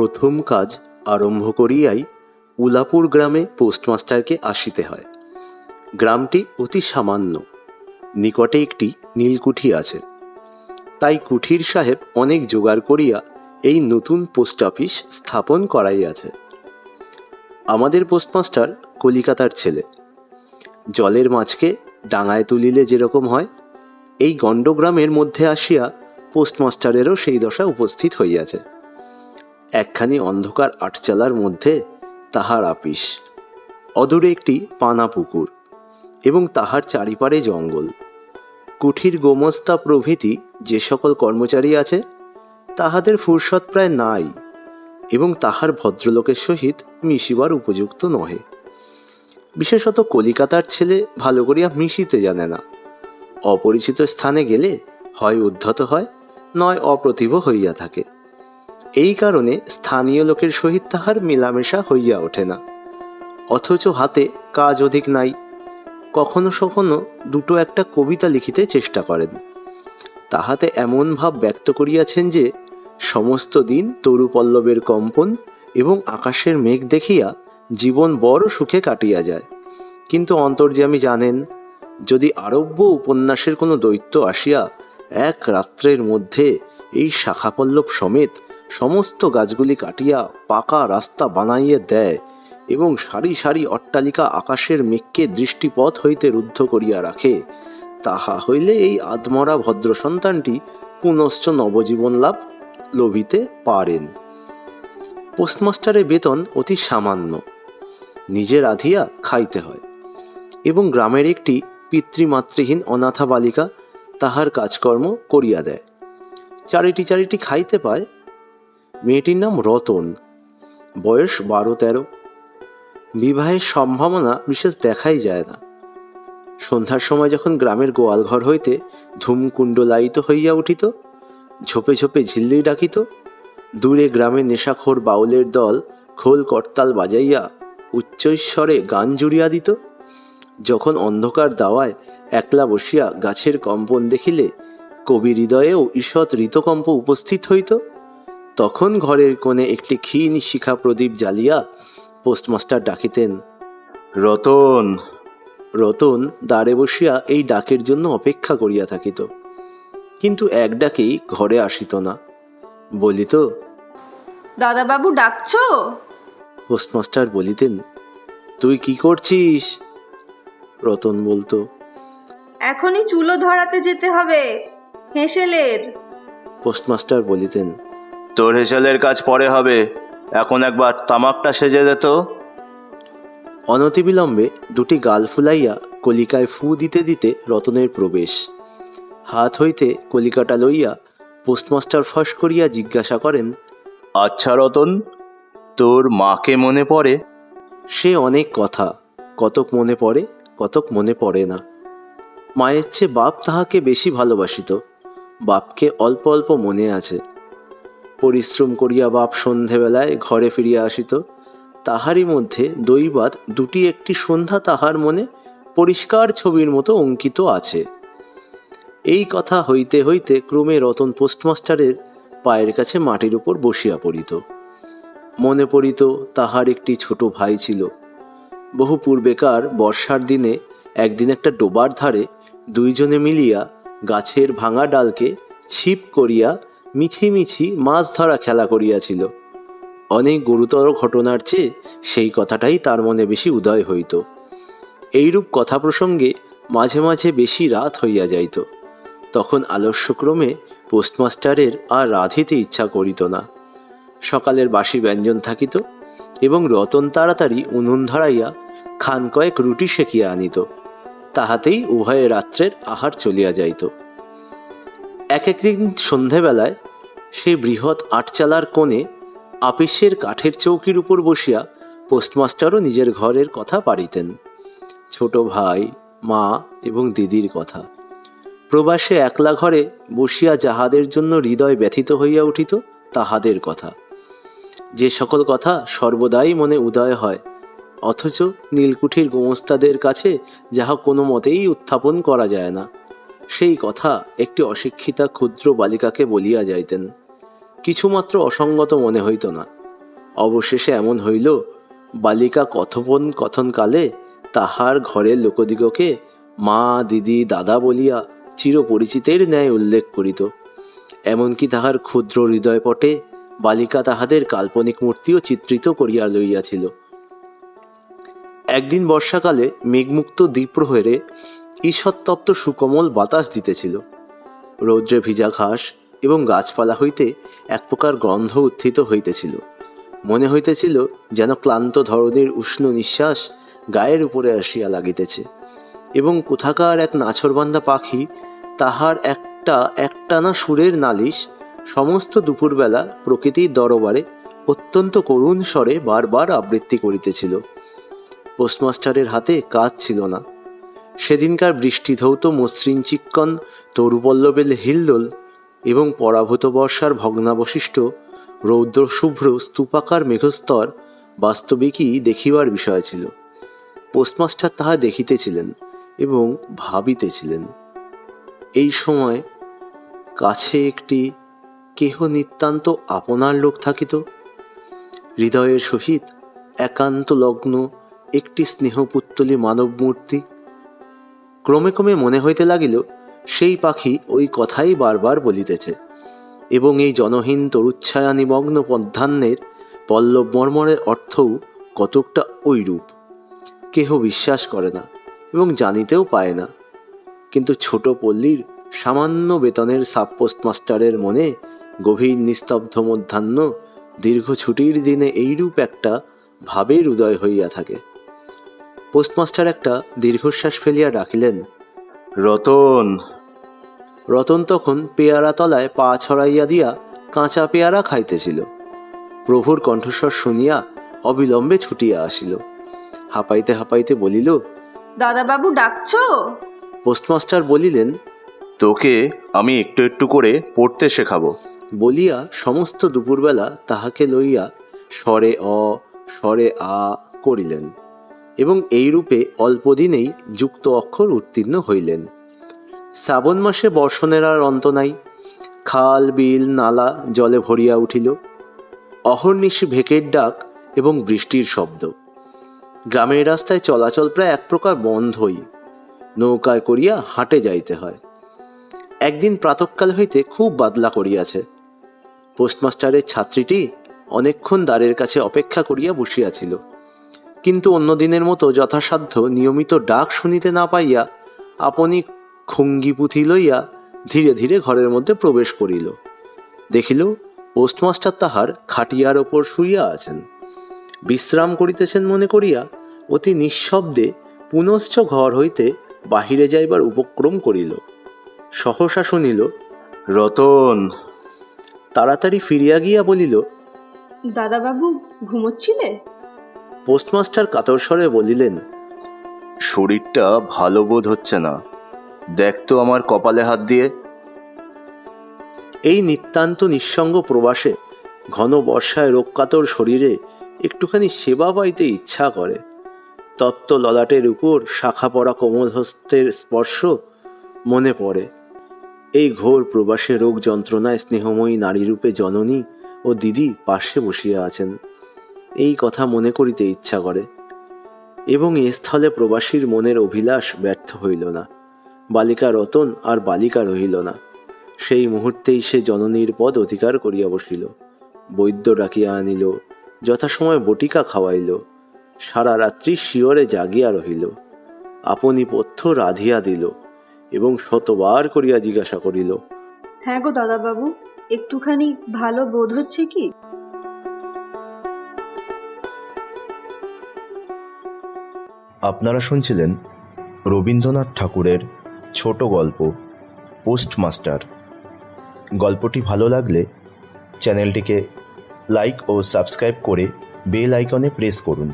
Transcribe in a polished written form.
প্রথম কাজ আরম্ভ করিয়াই উলাপুর গ্রামে পোস্টমাস্টারকে আসিতে হয়। গ্রামটি অতি সামান্য, নিকটে একটি নীলকুঠি আছে। তাই কুঠির সাহেব অনেক জোগাড় করিয়া এই নতুন পোস্ট অফিস স্থাপন করাইয়াছে। আমাদের পোস্টমাস্টার কলিকাতার ছেলে। জলের মাছকে ডাঙায় তুলিলে যেরকম হয়, এই গণ্ডগ্রামের মধ্যে আসিয়া পোস্টমাস্টারেরও সেই দশা উপস্থিত হইয়াছে। একখানি অন্ধকার আটচালার মধ্যে তাহার আপিস, অদূরে একটি পানা পুকুর এবং তাহার চারিপারে জঙ্গল। কুঠির গোমস্তা প্রভৃতি যে সকল কর্মচারী আছে, তাহাদের ফুরসত প্রায় নাই এবং তাহার ভদ্রলোকের সহিত মিশিবার উপযুক্ত নহে। বিশেষত কলিকাতার ছেলে ভালো করিয়া মিশিতে জানে না। অপরিচিত স্থানে গেলে হয় উদ্ধত হয়, নয় অপ্রতিভ হইয়া থাকে। এই কারণে স্থানীয় লোকের সহিত তাহার মেলামেশা হইয়া ওঠে না। অথচ হাতে কাজ অধিক নাই। কখনো কখনো দুটো একটা কবিতা লিখিতে চেষ্টা করেন। তাহাতে এমন ভাব ব্যক্ত করিয়াছেন যে সমস্ত দিন তরু পল্লবের কম্পন এবং আকাশের মেঘ দেখিয়া জীবন বড় সুখে কাটিয়া যায়। কিন্তু অন্তর্যামী জানেন, যদি আরব্য উপন্যাসের কোনো দৈত্য আসিয়া এক রাত্রের মধ্যে এই শাখাপল্লব সমেত সমস্ত গাছগুলি কাটিয়া পাকা রাস্তা বানাইয়া দেয় এবং সারি সারি অট্টালিকা আকাশের মেঘকে দৃষ্টিপথ হইতে রুদ্ধ করিয়া রাখে, তাহা হইলে এই আদমরা ভদ্র সন্তানটি পুনশ্চ নবজীবন লাভ লভিতে পারেন। পোস্টমাস্টারের বেতন অতি সামান্য, নিজে রাঁধিয়া খাইতে হয় এবং গ্রামের একটি পিতৃমাতৃহীন অনাথা বালিকা তাহার কাজকর্ম করিয়া দেয়। চারিটি খাইতে পায়। মেয়েটির নাম রতন, বয়স 12-13। বিবাহের সম্ভাবনা বিশেষ দেখাই যায় না। সন্ধ্যার সময় যখন গ্রামের গোয়ালঘর হইতে ধূমকুণ্ডলায়িত হইয়া উঠিত, ঝোপে ঝোপে ঝিল্লি ডাকিত, দূরে গ্রামের নেশাখোর বাউলের দল খোল করতাল বাজাইয়া উচ্চৈস্বরে গান জুড়িয়া দিত, যখন অন্ধকার দাওয়ায় একলা বসিয়া গাছের কম্পন দেখিলে কবি হৃদয়েও ঈষৎ ঋতকম্প উপস্থিত হইত, তখন ঘরের কোণে একটি ক্ষীণ শিখা প্রদীপ জ্বালিয়া পোস্টমাস্টার ডাকিতেন, রতন। রতন দ্বারে বসিয়া এই ডাকের জন্য অপেক্ষা করিয়া থাকিত, কিন্তু এক ডাকেই ঘরে আসিত না। বলিত, দাদাবাবু ডাকছো? পোস্টমাস্টার বলিতেন, তুই কি করছিস? রতন বলতো, এখনই চুলো ধরাতে যেতে হবে হেঁসেলের। পোস্টমাস্টার বলিতেন, তোর হেসেলের কাজ পরে হবে, এখন একবার তামাকটা সেজে দে তো। অনতিবিলম্বে দুটি গাল ফুলাইয়া কলিকায় ফু দিতে দিতে রতনের প্রবেশ। হাত হইতে কলিকাটা লইয়া পোস্টমাস্টার ফস করিয়া জিজ্ঞাসা করেন, আচ্ছা রতন, তোর মাকে মনে পড়ে? সে অনেক কথা, কতক মনে পড়ে, কতক মনে পড়ে না। মায়ের চেয়ে বাপ তাহাকে বেশি ভালোবাসিত, বাপকে অল্প অল্প মনে আছে। পরিশ্রম করিয়া বাপ সন্ধেবেলায় ঘরে ফিরিয়া আসিত, তাহারই মধ্যে দৈবাৎ দুটি একটি সন্ধ্যা তাহার মনে পরিষ্কার ছবির মতো অঙ্কিত আছে। এই কথা হইতে হইতে ক্রমে রতন পোস্টমাস্টারের পায়ের কাছে মাটির উপর বসিয়া পড়িত। মনে পড়িত তাহার একটি ছোট ভাই ছিল। বহু পূর্বেকার বর্ষার দিনে একদিন একটা ডোবার ধারে দুইজনে মিলিয়া গাছের ভাঙা ডালকে ছিপ করিয়া মিছিমিছি মাছ ধরা খেলা করিয়াছিল। অনেক গুরুতর ঘটনার চেয়ে সেই কথাটাই তার মনে বেশি উদয় হইত। এইরূপ কথা প্রসঙ্গে মাঝে মাঝে বেশি রাত হইয়া যাইত। তখন আলস্যক্রমে পোস্টমাস্টারের আর রাঁধিতে ইচ্ছা করিত না। সকালের বাসি ব্যঞ্জন থাকিত এবং রতন তাড়াতাড়ি উনুন ধরাইয়া খান কয়েক রুটি সেকিয়া আনিত। তাহাতেই উভয়ে রাত্রের আহার চলিয়া যাইত। এক একদিন সন্ধেবেলায় সেই বৃহৎ আটচালার কোণে আপিসের কাঠের চৌকির উপর বসিয়া পোস্টমাস্টারও নিজের ঘরের কথা পাড়িতেন, ছোট ভাই, মা এবং দিদির কথা। প্রবাসে একলা ঘরে বসিয়া যাহাদের জন্য হৃদয় ব্যথিত হইয়া উঠিত, তাহাদের কথা। যে সকল কথা সর্বদাই মনে উদয় হয়, অথচ নীলকুঠির গোমস্তাদের কাছে যাহা কোনো মতেই উত্থাপন করা যায় না, সেই কথা একটি অশিক্ষিতা ক্ষুদ্র বালিকাকে বলিয়া যাইতেন। কিছুমাত্র অসঙ্গত মনে হইত না। অবশেষে এমন হইল, বালিকা কথনকালে তাহার ঘরের লোকদিগকে মা, দিদি, দাদা বলিয়া চিরপরিচিতের ন্যায় উল্লেখ করিত। এমনকি তাহার ক্ষুদ্র হৃদয়পটে বালিকা তাহাদের কাল্পনিক মূর্তিও চিত্রিত করিয়া লইয়াছিল। একদিন বর্ষাকালে মেঘমুক্ত দ্বীপ্রহরে ঈষৎতপ্ত সুকোমল বাতাস দিতেছিল। রৌদ্রে ভিজা ঘাস এবং গাছপালা হইতে এক প্রকার গন্ধ উত্থিত হইতেছিল। মনে হইতেছিল যেন ক্লান্ত ধরনের উষ্ণ নিঃশ্বাস গায়ের উপরে আসিয়া লাগিতেছে, এবং কোথাকার এক নাছরবান্ধা পাখি তাহার একটানা সুরের নালিশ সমস্ত দুপুরবেলা প্রকৃতির দরবারে অত্যন্ত করুণ স্বরে বারবার আবৃত্তি করিতেছিল। পোস্টমাস্টারের হাতে কাজ ছিল না। সেদিনকার বৃষ্টিধৌত মসৃণ চিক্কণ তরুপল্লবের হিল্লোল এবং পরাভূত বর্ষার ভগ্নাবশিষ্ট রৌদ্রশুভ্র স্তূপাকার মেঘস্তর বাস্তবিকই দেখিবার বিষয় ছিল। পোস্টমাস্টার তাহা দেখিতেছিলেন এবং ভাবিতেছিলেন। এই সময় কাছে একটি কেহ নিতান্ত আপনার লোক থাকিত, হৃদয়ের সহিত একান্ত লগ্ন একটি স্নেহপুত্তলী মানব মূর্তি। ক্রমে ক্রমে মনে হইতে লাগিল সেই পাখি ওই কথাই বারবার বলিতেছে, এবং এই জনহীন তরুচ্ছায়া নিমগ্ন পদ্মান্যের পল্লব মর্মরের অর্থও কতকটা ঐরূপ। কেহ বিশ্বাস করে না এবং জানিতেও পায় না, কিন্তু ছোট পল্লীর সামান্য বেতনের সাব পোস্টমাস্টারের মনে গভীর নিস্তব্ধ মধ্যাহ্ন দীর্ঘ ছুটির দিনে এইরূপ একটা ভাবের উদয় হইয়া থাকে। পোস্টমাস্টার একটা দীর্ঘশ্বাস ফেলিয়া ডাকিলেন, রতন। রতন তখন পেয়ারা তলায় পা ছড়াইয়া দিয়া কাঁচা পেয়ারা খাইতেছিল। প্রভুর কণ্ঠস্বর শুনিয়া অবিলম্বে ছুটিয়া আসিল। হাঁপাইতে হাঁপাইতে বলিল, দাদাবাবু ডাকছো? পোস্টমাস্টার বলিলেন, তোকে আমি একটু একটু করে পড়তে শেখাবো বলিয়া সমস্ত দুপুরবেলা তাহাকে লইয়া স্বরে অ স্বরে আ করিলেন, এবং এইরূপে অল্পদিনেই যুক্ত অক্ষর উত্তীর্ণ হইলেন। শ্রাবণ মাসে বর্ষণের আর অন্ত নাই। খাল, বিল, নালা জলে ভরিয়া উঠিল। অহর্নিশি ভেকের ডাক এবং বৃষ্টির শব্দ। গ্রামের রাস্তায় চলাচল প্রায় এক প্রকার বন্ধই। নৌকায় করিয়া হাটে যাইতে হয়। একদিন প্রাতঃকাল হইতে খুব বাদলা করিয়াছে। পোস্টমাস্টারের ছাত্রীটি অনেকক্ষণ দ্বারের কাছে অপেক্ষা করিয়া বসিয়াছিল, কিন্তু অন্য দিনের মতো যথাসাধ্য নিয়মিত ডাক শুনিতে না পাইয়া আপনি খুঙ্গি পুঁথি লইয়া ধীরে ধীরে ঘরের মধ্যে প্রবেশ করিল। দেখিল পোস্টমাস্টার তাহার খাটিয়ার ওপর শুইয়া আছেন। বিশ্রাম করিতেছেন মনে করিয়া অতি নিঃশব্দে পুনশ্চ ঘর হইতে বাহিরে যাইবার উপক্রম করিল। সহসা শুনিল, রতন। তাড়াতাড়ি ফিরিয়া গিয়া বলিল, দাদাবাবু ঘুমোচ্ছিলে? পোস্টমাস্টার কাতর স্বরে বলিলেন, শরীরটা ভালো বোধ হচ্ছে না, দেখ তো আমার কপালে হাত দিয়ে। এই নিতান্ত নিঃসঙ্গ প্রবাসে ঘন বর্ষায় রোগকাতর শরীরে একটুখানি সেবা পাইতে ইচ্ছা করে। তপ্ত ললাটের উপর শাখা পড়া কোমল হস্তের স্পর্শ মনে পড়ে। এই ঘোর প্রবাসে রোগ যন্ত্রণায় স্নেহময়ী নারীরূপে জননী ও দিদি পাশে বসিয়া আছেন, এই কথা মনে করিতে ইচ্ছা করে। এবং এ স্থলে প্রবাসীর মনের অভিলাষ ব্যর্থ হইল না। বালিকা রতন আর বালিকা রহিল না। সেই মুহূর্তেই সে জননীর পদ অধিকার করিয়া বসিল। বৈদ্য ডাকিয়া আনিল, যথাসময় বটিকা খাওয়াইল, সারা রাত্রি শিয়রে জাগিয়া রহিল। আপনি পথ্য রাধিয়া দিল এবং শতবার করিয়া জিজ্ঞাসা করিল, হ্যাঁ গো দাদাবাবু, একটুখানি ভালো বোধ হচ্ছে কি? আপনারা শুনছিলেন রবীন্দ্রনাথ ঠাকুরের ছোট গল্প পোস্টমাস্টার। গল্পটি ভালো লাগলে চ্যানেলটিকে লাইক ও সাবস্ক্রাইব করে বেল আইকনে প্রেস করুন।